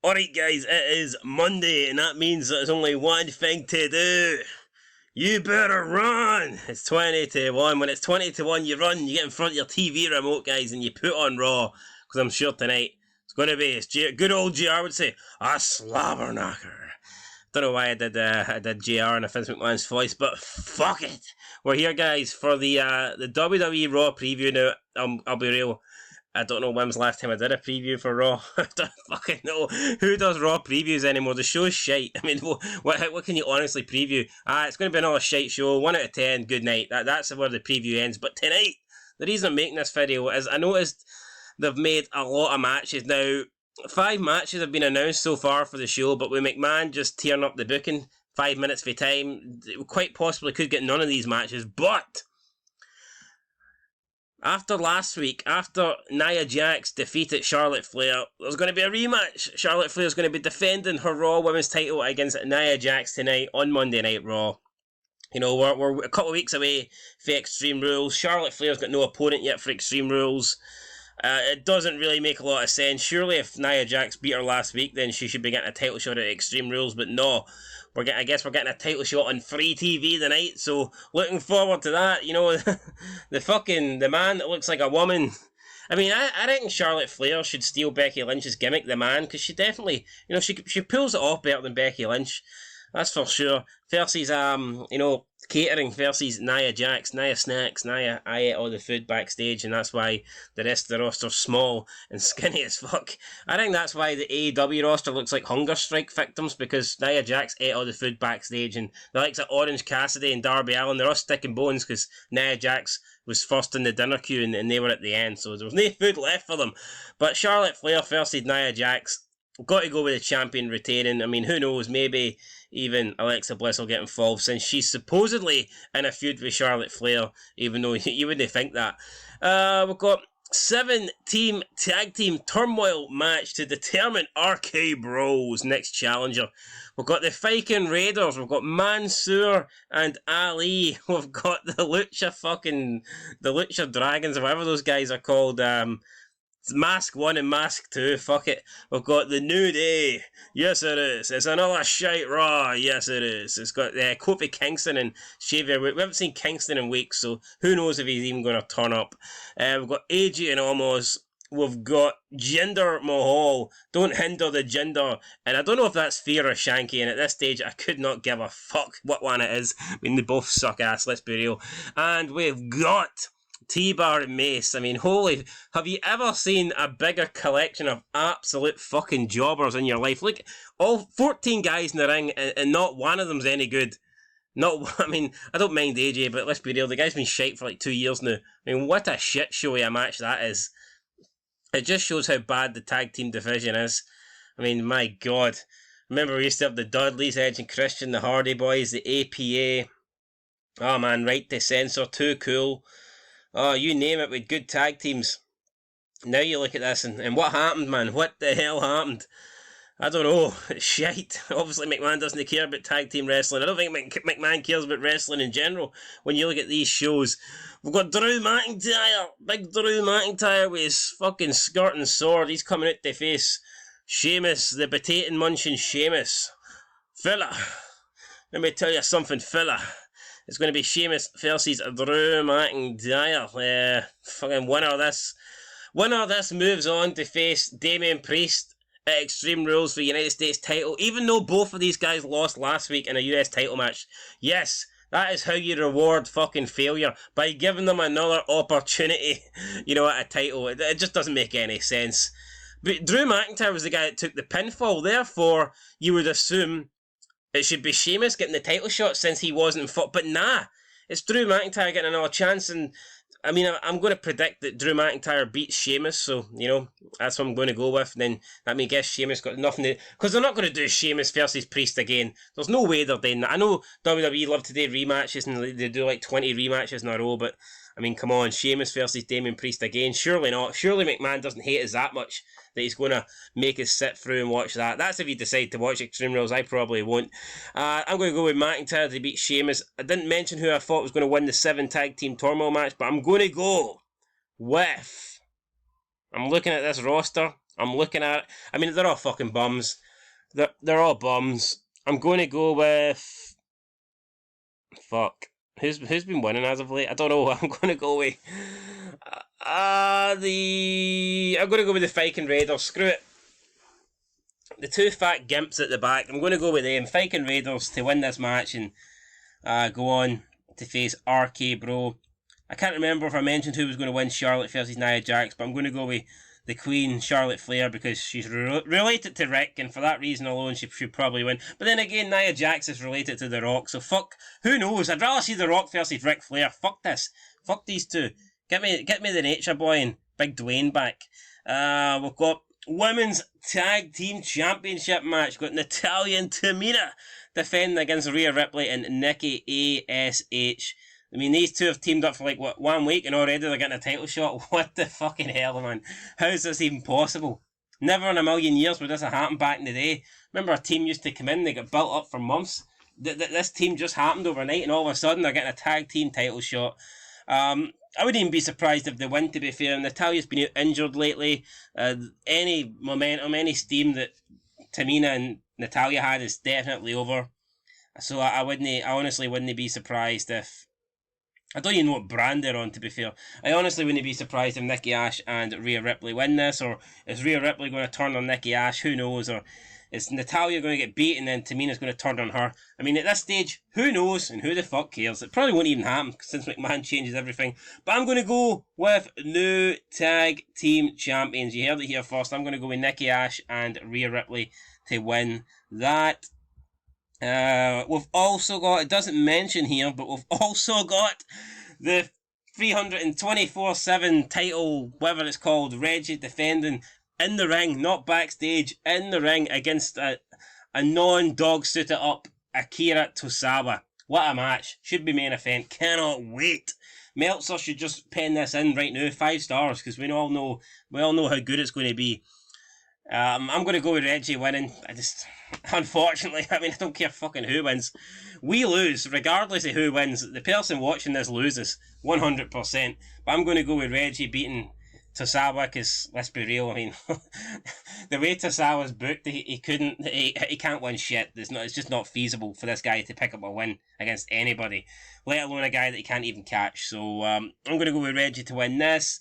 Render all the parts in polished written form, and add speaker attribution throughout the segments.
Speaker 1: Alright guys, it is Monday and that means there's only one thing to do. You better run! It's 20 to 1. When it's 20 to 1 you run, you get in front of your TV remote guys and you put on Raw. Because I'm sure tonight it's going to be, good old JR would say, a slobberknocker. Don't know why I did JR in a Vince McMahon's voice, but fuck it! We're here guys for the WWE Raw preview now. I'll be real. I don't know when was the last time I did a preview for Raw. I don't fucking know. Who does Raw previews anymore? The show's shite. I mean, what can you honestly preview? It's going to be another shite show. 1 out of 10, good night. That's where the preview ends. But tonight, the reason I'm making this video is I noticed they've made a lot of matches. Now, 5 matches have been announced so far for the show, but with McMahon just tearing up the booking, 5 minutes for time, quite possibly could get none of these matches. But after last week, after Nia Jax defeated Charlotte Flair, there's going to be a rematch. Charlotte Flair's going to be defending her Raw Women's title against Nia Jax tonight on Monday Night Raw. You know, we're a couple of weeks away for Extreme Rules. Charlotte Flair's got no opponent yet for Extreme Rules. It doesn't really make a lot of sense. Surely if Nia Jax beat her last week, then she should be getting a title shot at Extreme Rules, but no. I guess we're getting a title shot on free TV tonight, so looking forward to that. You know, the man that looks like a woman. I mean, I reckon Charlotte Flair should steal Becky Lynch's gimmick, the man, because she definitely, you know, she pulls it off better than Becky Lynch. That's for sure. Versus, you know, catering versus Nia Jax, Nia Snacks, Nia, I ate all the food backstage, and that's why the rest of the roster's small and skinny as fuck. I think that's why the AEW roster looks like hunger strike victims, because Nia Jax ate all the food backstage, and the likes of Orange Cassidy and Darby Allin, they're all sticking bones because Nia Jax was first in the dinner queue and they were at the end, so there was no food left for them. But Charlotte Flair versus Nia Jax, got to go with the champion retaining. I mean, who knows, maybe even Alexa Bliss will get involved since she's supposedly in a feud with Charlotte Flair, even though you wouldn't think that. We've got 7-team tag team turmoil match to determine RK Bros next challenger. We've got the Viking Raiders, we've got Mansoor and Ali, we've got the Lucha Dragons, or whatever those guys are called, Mask 1 and Mask 2, fuck it. We've got the New Day. Yes, it is. It's another shite Raw. Yes, it is. It's got Kofi Kingston and Xavier. We haven't seen Kingston in weeks, so who knows if he's even going to turn up. We've got AJ and Omos. We've got Jinder Mahal. Don't hinder the Jinder. And I don't know if that's Fear or Shanky, and at this stage I could not give a fuck what one it is. I mean, they both suck ass, let's be real. And we've got T-Bar and Mace. I mean, holy, have you ever seen a bigger collection of absolute fucking jobbers in your life? Look, all 14 guys in the ring and not one of them's any good. I mean, I don't mind AJ, but let's be real, the guy's been shite for like 2 years now. I mean, what a shit show of a match that is. It just shows how bad the tag team division is. I mean, my God. Remember we used to have the Dudleys, Edge and Christian, the Hardy Boys, the APA. Oh man, Right to Censor, Too Cool. Oh, you name it, with good tag teams. Now you look at this, and what happened, man? What the hell happened? I don't know. It's shite. Obviously, McMahon doesn't care about tag team wrestling. I don't think McMahon cares about wrestling in general when you look at these shows. We've got Drew McIntyre. Big Drew McIntyre with his fucking skirt and sword. He's coming out to face Sheamus, the potato munching Sheamus. Fella, let me tell you something, fella. It's going to be Sheamus versus Drew McIntyre. Fucking winner of this moves on to face Damian Priest at Extreme Rules for the United States title, even though both of these guys lost last week in a US title match. Yes, that is how you reward fucking failure, by giving them another opportunity, you know, at a title. It just doesn't make any sense. But Drew McIntyre was the guy that took the pinfall, therefore you would assume it should be Sheamus getting the title shot since he wasn't in foot. But nah, it's Drew McIntyre getting another chance. And I mean, I'm going to predict that Drew McIntyre beats Sheamus. So, you know, that's what I'm going to go with. And then that means I guess Sheamus got nothing to... Because they're not going to do Sheamus versus Priest again. There's no way they're doing that. I know WWE love to do rematches and they do like 20 rematches in a row. But, I mean, come on, Sheamus versus Damian Priest again. Surely not. Surely McMahon doesn't hate us that much that he's going to make us sit through and watch that. That's if you decide to watch Extreme Rules. I probably won't. I'm going to go with McIntyre to beat Sheamus. I didn't mention who I thought was going to win the 7 tag team turmoil match, but I'm going to go with... I'm looking at this roster. I'm looking at it. I mean, they're all fucking bums. They're all bums. I'm going to go with... Fuck. Who's been winning as of late? I don't know. I'm going to go with... I'm going to go with the Viking Raiders. Screw it. The two fat gimps at the back. I'm going to go with them. Viking Raiders to win this match and go on to face RK Bro. I can't remember if I mentioned who was going to win, Charlotte versus Nia Jax, but I'm going to go with the Queen, Charlotte Flair, because she's related to Rick, and for that reason alone she should probably win. But then again, Nia Jax is related to The Rock, so fuck, who knows? I'd rather see The Rock versus Ric Flair. Fuck this. Fuck these two. Get me the Nature Boy and Big Dwayne back. We've got Women's Tag Team Championship match. Got Natalya and Tamina defending against Rhea Ripley and Nikki ASH. I mean, these two have teamed up for like, 1 week and already they're getting a title shot? What the fucking hell, man? How is this even possible? Never in a million years would this have happened back in the day. Remember a team used to come in, they got built up for months. This team just happened overnight and all of a sudden they're getting a tag team title shot. I wouldn't even be surprised if they win, to be fair. Natalya's been injured lately. Any momentum, any steam that Tamina and Natalya had is definitely over. So I honestly wouldn't be surprised if... I don't even know what brand they're on, to be fair. I honestly wouldn't be surprised if Nikki ASH and Rhea Ripley win this, or is Rhea Ripley going to turn on Nikki ASH? Who knows? Or is Natalya going to get beat and then Tamina's going to turn on her? I mean, at this stage, who knows and who the fuck cares? It probably won't even happen since McMahon changes everything. But I'm going to go with new tag team champions. You heard it here first. I'm going to go with Nikki ASH and Rhea Ripley to win that. We've also got, it doesn't mention here, but we've also got the 324/7 title, whatever it's called, Reggie defending in the ring, not backstage, in the ring against a non-dog suited up Akira Tozawa. What a match. Should be main event. Cannot wait. Meltzer should just pen this in right now, 5 stars, because we all know how good it's going to be. I'm going to go with Reggie winning. Unfortunately, I mean, I don't care fucking who wins. We lose, regardless of who wins. The person watching this loses, 100%. But I'm going to go with Reggie beating Tozawa, because, let's be real, I mean, the way Tozawa's booked, he can't win shit. It's just not feasible for this guy to pick up a win against anybody, let alone a guy that he can't even catch. So, I'm going to go with Reggie to win this.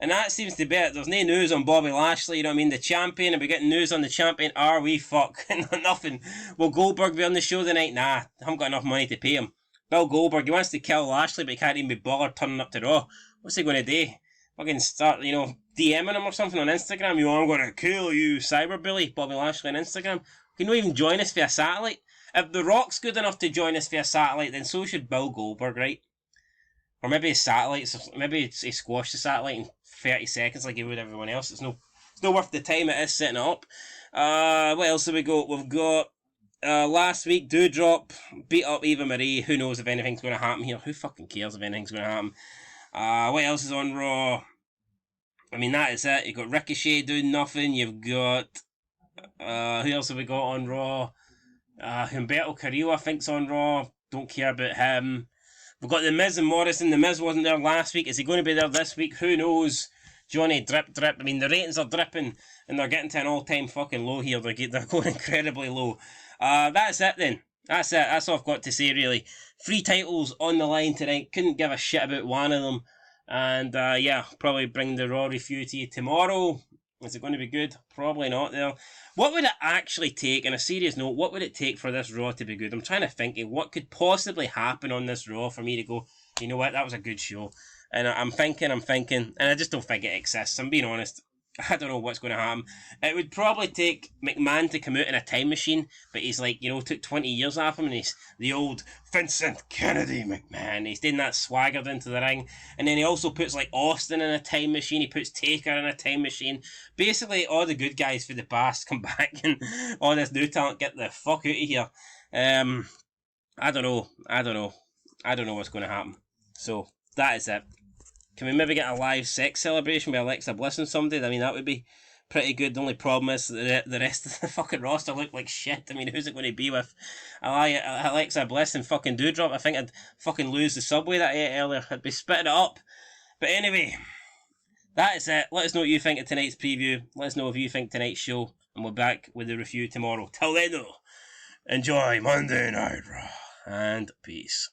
Speaker 1: And that seems to be it. There's no news on Bobby Lashley, you know what I mean? The champion. Are we getting news on the champion? Are we? Fuck. Nothing. Will Goldberg be on the show tonight? Nah, I haven't got enough money to pay him. Bill Goldberg, he wants to kill Lashley, but he can't even be bothered turning up to Raw. What's he going to do? Fucking start, DMing him or something on Instagram? I'm going to kill you, cyberbully Bobby Lashley on Instagram. Can you even join us via satellite? If The Rock's good enough to join us via satellite, then so should Bill Goldberg, right? Or maybe his satellites, maybe he squashed the satellite in 30 seconds like he would everyone else. It's not worth the time it is setting it up. What else have we got? We've got last week, Doudrop beat up Eva Marie. Who knows if anything's going to happen here? Who fucking cares if anything's going to happen? What else is on Raw? I mean, that is it. You've got Ricochet doing nothing. You've got... who else have we got on Raw? Humberto Carrillo, I think's on Raw. Don't care about him. We've got The Miz and Morrison. The Miz wasn't there last week. Is he going to be there this week? Who knows? Johnny drip. I mean, the ratings are dripping and they're getting to an all-time fucking low here. They're going incredibly low. That's it then. That's it. That's all I've got to say, really. 3 titles on the line tonight. Couldn't give a shit about one of them. And yeah, probably bring the Raw review to you tomorrow. Is it going to be good? Probably not there. What would it actually take, on a serious note, what would it take for this Raw to be good? I'm trying to think of what could possibly happen on this Raw for me to go, you know what, that was a good show. And I'm thinking, and I just don't think it exists. I'm being honest. I don't know what's going to happen. It would probably take McMahon to come out in a time machine, but he's like, took 20 years off him, and he's the old Vincent Kennedy McMahon. He's doing that swaggered into the ring. And then he also puts like Austin in a time machine, he puts Taker in a time machine. Basically, all the good guys for the past come back, and all this new talent get the fuck out of here. I don't know what's going to happen. So, that is it. Can we maybe get a live sex celebration with Alexa Bliss and somebody? I mean, that would be pretty good. The only problem is the rest of the fucking roster look like shit. I mean, who's it going to be with? Alexa Bliss and fucking Doudrop. I think I'd fucking lose the Subway that I ate earlier. I'd be spitting it up. But anyway, That is it. Let us know what you think of tonight's preview. Let us know if you think tonight's show. And we're back with the review tomorrow. Till then, though, enjoy Monday Night Raw. And peace.